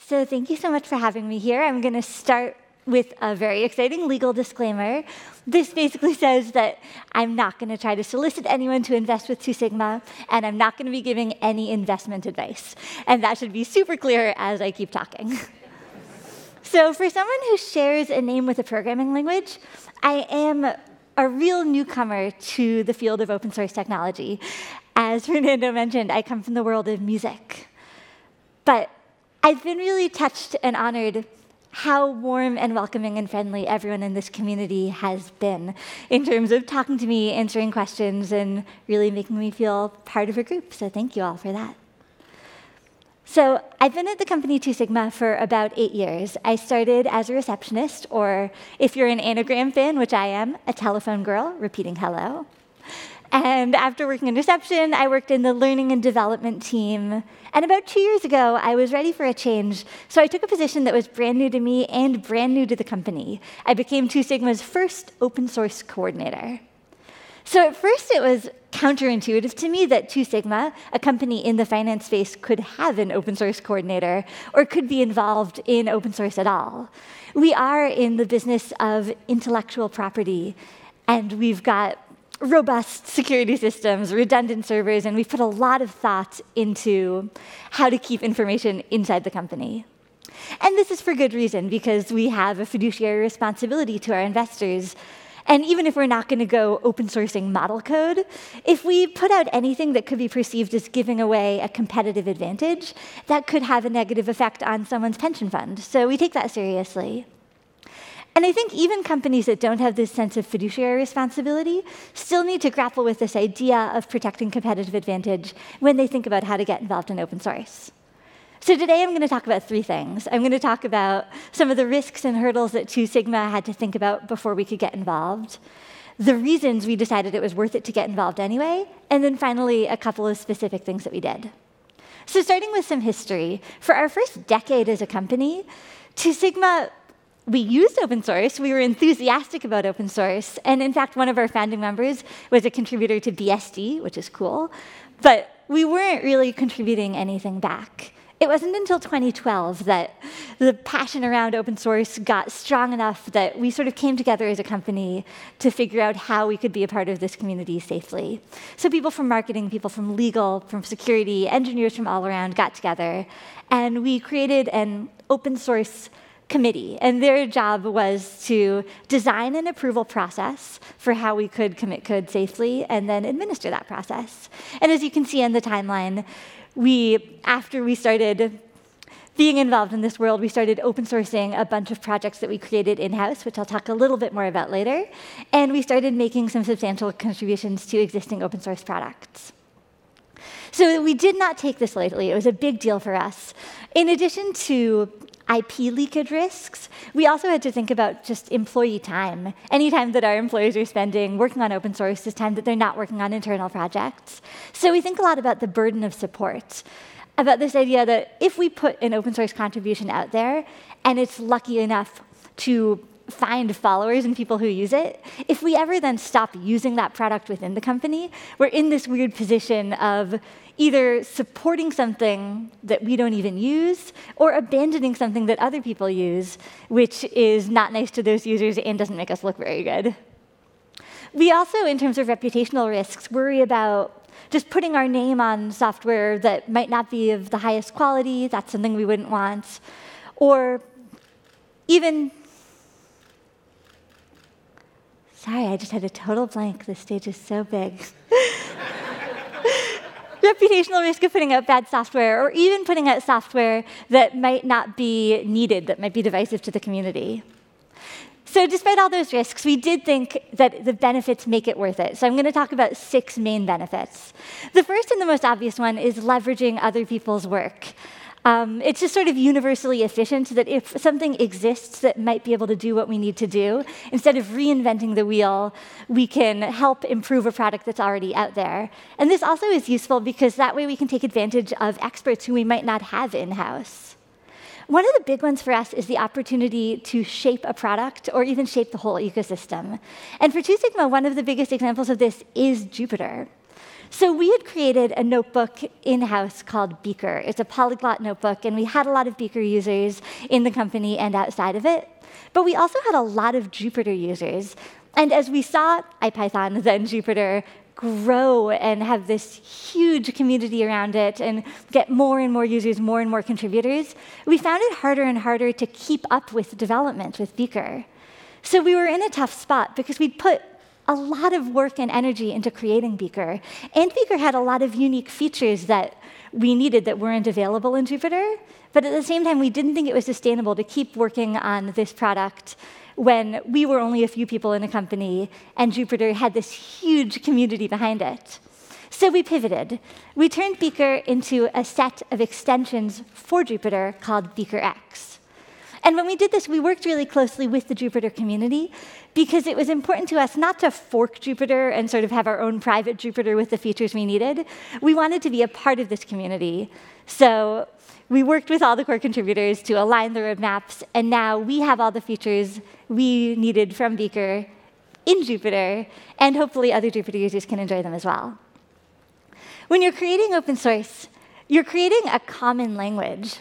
So thank you so much for having me here. I'm going to start with a very exciting legal disclaimer. This basically says that I'm not going to try to solicit anyone to invest with 2 Sigma, and I'm not going to be giving any investment advice. And that should be super clear as I keep talking. So for someone who shares a name with a programming language, I am a real newcomer to the field of open source technology. As Fernando mentioned, I come from the world of music. But I've been really touched and honored how warm and welcoming and friendly everyone in this community has been in terms of talking to me, answering questions, and really making me feel part of a group. So thank you all for that. So I've been at the company 2 Sigma for about 8 years. I started as a receptionist, or if you're an Anagram fan, which I am, a telephone girl, repeating hello. And after working in reception, I worked in the learning and development team. And about 2 years ago, I was ready for a change, so I took a position that was brand new to me and brand new to the company. I became 2 Sigma's first open source coordinator. So at first, it was counterintuitive to me that 2 Sigma, a company in the finance space, could have an open source coordinator or could be involved in open source at all. We are in the business of intellectual property, and we've got robust security systems, redundant servers, and we've put a lot of thought into how to keep information inside the company. And this is for good reason, because we have a fiduciary responsibility to our investors. And even if we're not going to go open sourcing model code, if we put out anything that could be perceived as giving away a competitive advantage, that could have a negative effect on someone's pension fund. So we take that seriously. And I think even companies that don't have this sense of fiduciary responsibility still need to grapple with this idea of protecting competitive advantage when they think about how to get involved in open source. So today I'm going to talk about 3 things. I'm going to talk about some of the risks and hurdles that 2 Sigma had to think about before we could get involved, the reasons we decided it was worth it to get involved anyway, and then finally a couple of specific things that we did. So starting with some history, for our first decade as a company, 2 Sigma, we used open source, we were enthusiastic about open source, and in fact, one of our founding members was a contributor to BSD, which is cool, but we weren't really contributing anything back. It wasn't until 2012 that the passion around open source got strong enough that we sort of came together as a company to figure out how we could be a part of this community safely. So people from marketing, people from legal, from security, engineers from all around got together, and we created an open source committee, and their job was to design an approval process for how we could commit code safely and then administer that process. And as you can see on the timeline, after we started being involved in this world, we started open sourcing a bunch of projects that we created in-house, which I'll talk a little bit more about later, and we started making some substantial contributions to existing open source products. So we did not take this lightly. It was a big deal for us. In addition to IP leakage risks, we also had to think about just employee time. Any time that our employees are spending working on open source is time that they're not working on internal projects. So we think a lot about the burden of support, about this idea that if we put an open source contribution out there, and it's lucky enough to find followers and people who use it, if we ever then stop using that product within the company, we're in this weird position of either supporting something that we don't even use or abandoning something that other people use, which is not nice to those users and doesn't make us look very good. We also, in terms of reputational risks, worry about just putting our name on software that might not be of the highest quality. That's something we wouldn't want. Or even, sorry, I just had a total blank. This stage is so big. Reputational risk of putting out bad software, or even putting out software that might not be needed, that might be divisive to the community. So despite all those risks, we did think that the benefits make it worth it. So I'm going to talk about 6 main benefits. The first and the most obvious one is leveraging other people's work. It's just sort of universally efficient that if something exists that might be able to do what we need to do, instead of reinventing the wheel, we can help improve a product that's already out there. And this also is useful because that way we can take advantage of experts who we might not have in-house. One of the big ones for us is the opportunity to shape a product or even shape the whole ecosystem. And for 2 Sigma, one of the biggest examples of this is Jupyter. So we had created a notebook in-house called Beaker. It's a polyglot notebook, and we had a lot of Beaker users in the company and outside of it. But we also had a lot of Jupyter users. And as we saw IPython, then Jupyter, grow and have this huge community around it and get more and more users, more and more contributors, we found it harder and harder to keep up with development with Beaker. So we were in a tough spot because we'd put a lot of work and energy into creating Beaker. And Beaker had a lot of unique features that we needed that weren't available in Jupyter. But at the same time, we didn't think it was sustainable to keep working on this product when we were only a few people in a company and Jupyter had this huge community behind it. So we pivoted. We turned Beaker into a set of extensions for Jupyter called BeakerX. And when we did this, we worked really closely with the Jupyter community because it was important to us not to fork Jupyter and sort of have our own private Jupyter with the features we needed. We wanted to be a part of this community. So we worked with all the core contributors to align the roadmaps, and now we have all the features we needed from Beaker in Jupyter, and hopefully other Jupyter users can enjoy them as well. When you're creating open source, you're creating a common language.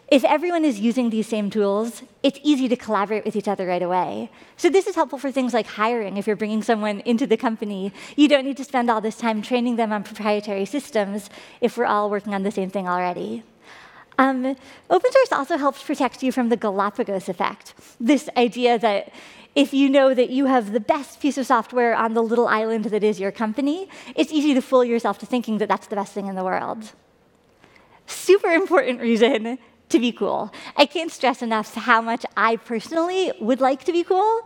If everyone is using these same tools, it's easy to collaborate with each other right away. So this is helpful for things like hiring. If you're bringing someone into the company, you don't need to spend all this time training them on proprietary systems if we're all working on the same thing already. Open source also helps protect you from the Galapagos effect, this idea that if you know that you have the best piece of software on the little island that is your company, it's easy to fool yourself to thinking that that's the best thing in the world. Super important reason to be cool. I can't stress enough how much I personally would like to be cool.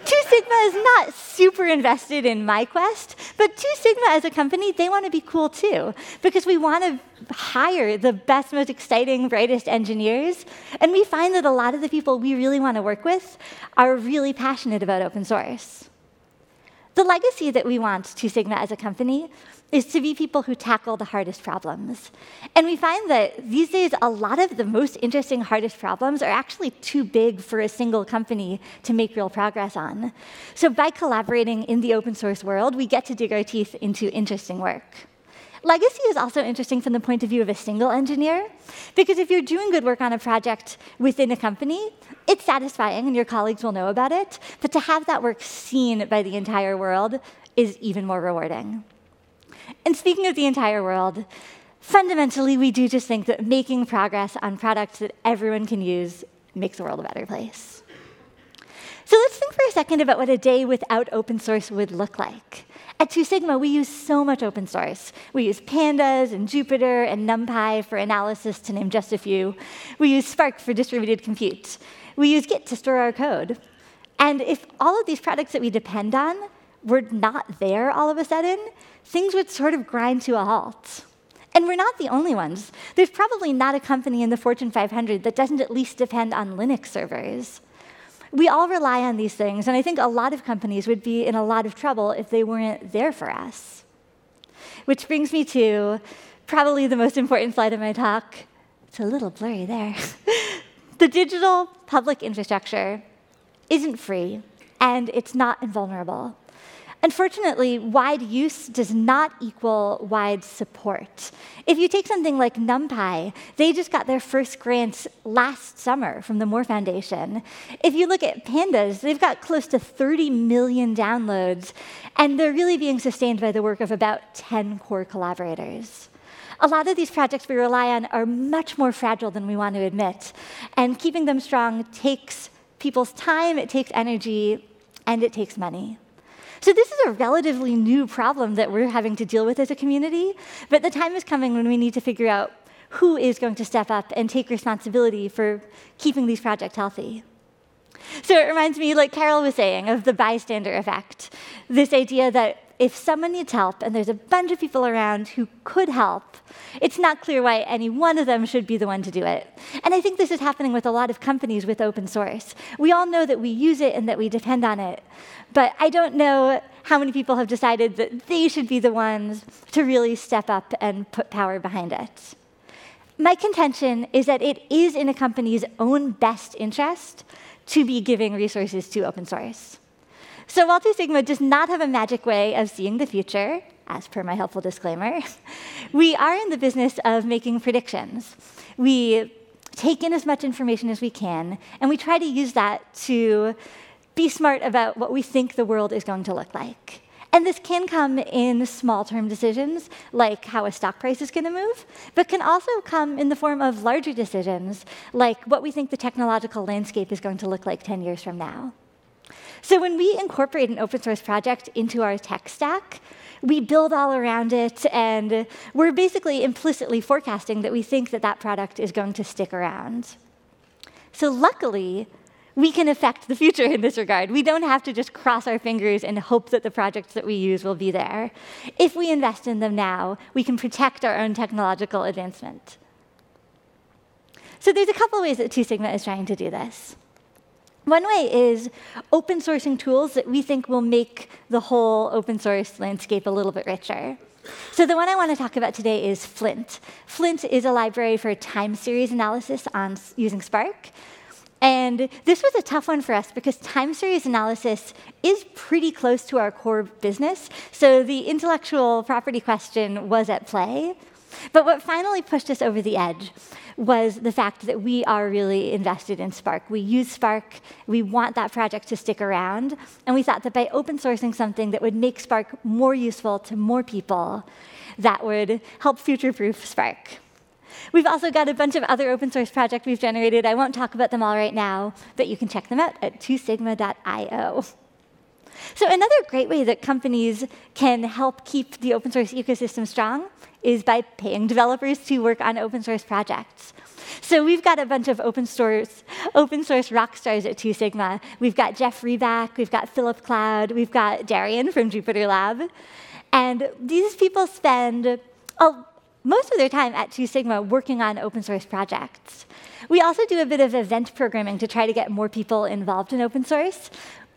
Two Sigma is not super invested in my quest, but Two Sigma as a company, they want to be cool too, because we want to hire the best, most exciting, brightest engineers, and we find that a lot of the people we really want to work with are really passionate about open source. The legacy that we want Two Sigma as a company is to be people who tackle the hardest problems. And we find that these days, a lot of the most interesting, hardest problems are actually too big for a single company to make real progress on. So by collaborating in the open source world, we get to dig our teeth into interesting work. Legacy is also interesting from the point of view of a single engineer, because if you're doing good work on a project within a company, it's satisfying and your colleagues will know about it, but to have that work seen by the entire world is even more rewarding. And speaking of the entire world, fundamentally, we do just think that making progress on products that everyone can use makes the world a better place. So let's think for a second about what a day without open source would look like. At Two Sigma, we use so much open source. We use Pandas and Jupyter and NumPy for analysis, to name just a few. We use Spark for distributed compute. We use Git to store our code. And if all of these products that we depend on were not there all of a sudden, things would sort of grind to a halt. And we're not the only ones. There's probably not a company in the Fortune 500 that doesn't at least depend on Linux servers. We all rely on these things, and I think a lot of companies would be in a lot of trouble if they weren't there for us. Which brings me to probably the most important slide of my talk. It's a little blurry there. The digital public infrastructure isn't free, and it's not invulnerable. Unfortunately, wide use does not equal wide support. If you take something like NumPy, they just got their first grants last summer from the Moore Foundation. If you look at Pandas, they've got close to 30 million downloads, and they're really being sustained by the work of about 10 core collaborators. A lot of these projects we rely on are much more fragile than we want to admit, and keeping them strong takes people's time, it takes energy, and it takes money. So this is a relatively new problem that we're having to deal with as a community, but the time is coming when we need to figure out who is going to step up and take responsibility for keeping these projects healthy. So it reminds me, like Carol was saying, of the bystander effect, this idea that if someone needs help and there's a bunch of people around who could help, it's not clear why any one of them should be the one to do it. And I think this is happening with a lot of companies with open source. We all know that we use it and that we depend on it, but I don't know how many people have decided that they should be the ones to really step up and put power behind it. My contention is that it is in a company's own best interest to be giving resources to open source. So while 2 Sigma does not have a magic way of seeing the future, as per my helpful disclaimer, we are in the business of making predictions. We take in as much information as we can, and we try to use that to be smart about what we think the world is going to look like. And this can come in small-term decisions, like how a stock price is going to move, but can also come in the form of larger decisions, like what we think the technological landscape is going to look like 10 years from now. So when we incorporate an open source project into our tech stack, we build all around it, and we're basically implicitly forecasting that we think that that product is going to stick around. So luckily, we can affect the future in this regard. We don't have to just cross our fingers and hope that the projects that we use will be there. If we invest in them now, we can protect our own technological advancement. So there's a couple ways that 2 Sigma is trying to do this. One way is open sourcing tools that we think will make the whole open source landscape a little bit richer. So the one I want to talk about today is Flint. Flint is a library for time series analysis using Spark. And this was a tough one for us because time series analysis is pretty close to our core business, so the intellectual property question was at play. But what finally pushed us over the edge was the fact that we are really invested in Spark. We use Spark, we want that project to stick around, and we thought that by open sourcing something that would make Spark more useful to more people, that would help future-proof Spark. We've also got a bunch of other open source projects we've generated. I won't talk about them all right now, but you can check them out at 2sigma.io. So another great way that companies can help keep the open source ecosystem strong is by paying developers to work on open source projects. So we've got a bunch of open source rockstars at 2 Sigma. We've got Jeff Reback, we've got Philip Cloud, we've got Darian from Jupyter Lab. And these people spend most of their time at 2 Sigma working on open source projects. We also do a bit of event programming to try to get more people involved in open source.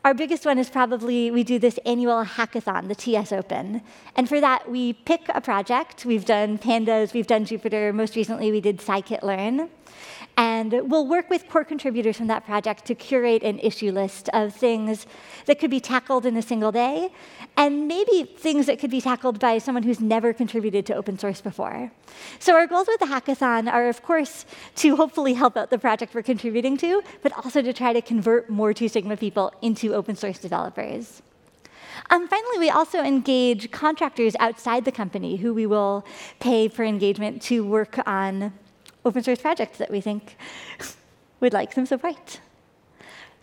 Our biggest one is probably we do this annual hackathon, the TS Open. And for that, we pick a project. We've done Pandas, we've done Jupyter. Most recently, we did scikit-learn. And we'll work with core contributors from that project to curate an issue list of things that could be tackled in a single day, and maybe things that could be tackled by someone who's never contributed to open source before. So our goals with the hackathon are, of course, to hopefully help out the project we're contributing to, but also to try to convert more 2 Sigma people into open source developers. Finally, we also engage contractors outside the company who we will pay for engagement to work on open source projects that we think would like some support.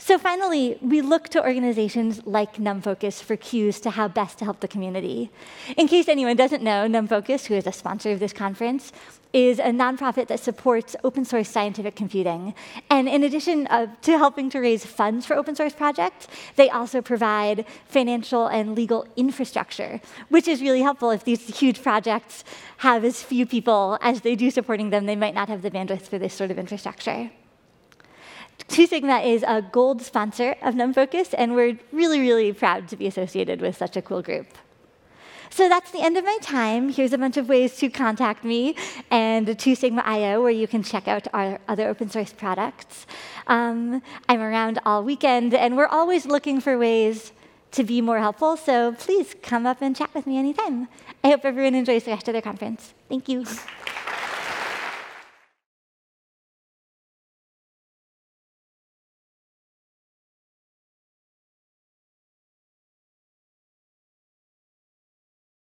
So finally, we look to organizations like NumFocus for cues to how best to help the community. In case anyone doesn't know, NumFocus, who is a sponsor of this conference, is a nonprofit that supports open source scientific computing. And in addition to helping to raise funds for open source projects, they also provide financial and legal infrastructure, which is really helpful if these huge projects have as few people as they do supporting them. They might not have the bandwidth for this sort of infrastructure. 2 Sigma is a gold sponsor of NumFocus, and we're really, really proud to be associated with such a cool group. So that's the end of my time. Here's a bunch of ways to contact me, and 2 Sigma.io, where you can check out our other open source products. I'm around all weekend, and we're always looking for ways to be more helpful, so please come up and chat with me anytime. I hope everyone enjoys the rest of their conference. Thank you.